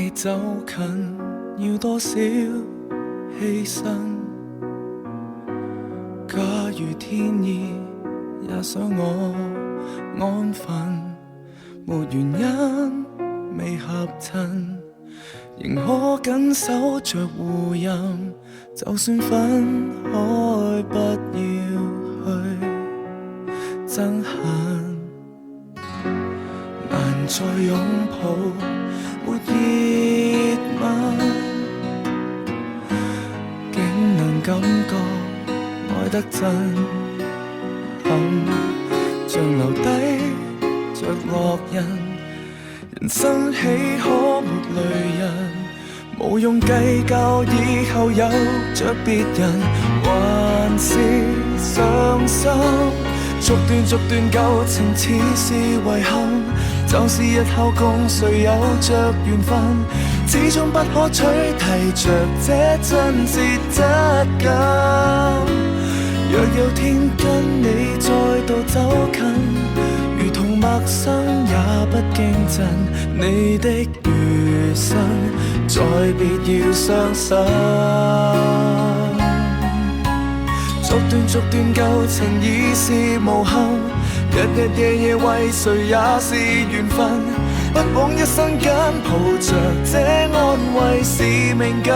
你走近，要多少犧牲？假如天意也想我安分，沒原因未合襯，仍可緊守着互任。就算分開，不要去憎恨，難再擁抱，沒熱吻，竟能感覺愛得真狠，像留低着烙印。人生豈可沒淚人？無用計較以後有着別人，還是傷心。逐段舊情似是遺憾，就是日後共誰有着緣分，始終不可取替着這真摯質感。若有天跟你再度走近，如同陌生也不驚震，你的餘生再別要傷心。逐段舊情已是無憾，日夜為誰也是緣分，不枉一生間抱着這安慰是命感。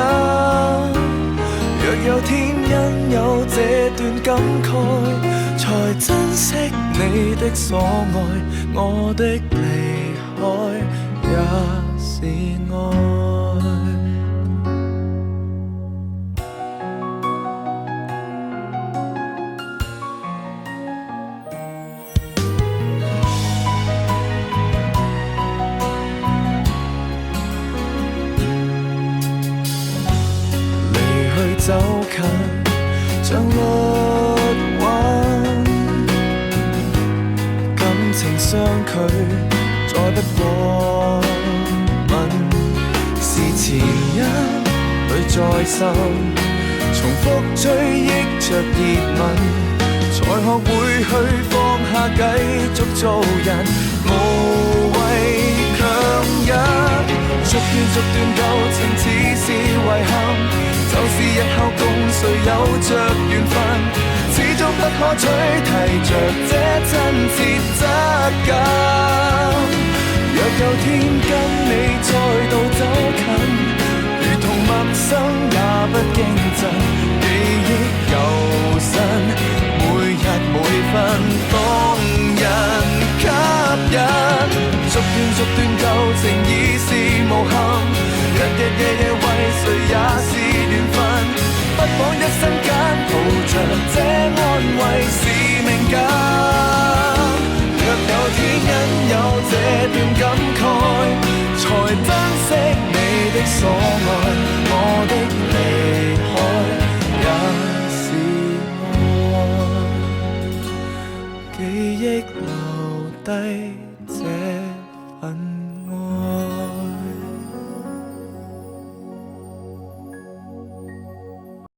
若有天因有這段感慨，才珍惜你的所愛，我的離開也是愛。走近像律韻，感情相距再不過吻，是前因裏再深，重複追憶着熱吻，才學會去放下繼續做人，無謂強忍。逐段舊情似是遺憾，就是日後共誰有着緣分，始終不可取替着這真摯質感。若有天跟你再度走近，如同陌生也不驚震，記憶猶新，每日每分動人吸引。逐段舊情已是無憾，日夜為誰也是緣分，不枉一生間抱着這安慰是命感。若有天因有這段感慨，才珍惜你的所愛，我的離開也是愛，記憶留低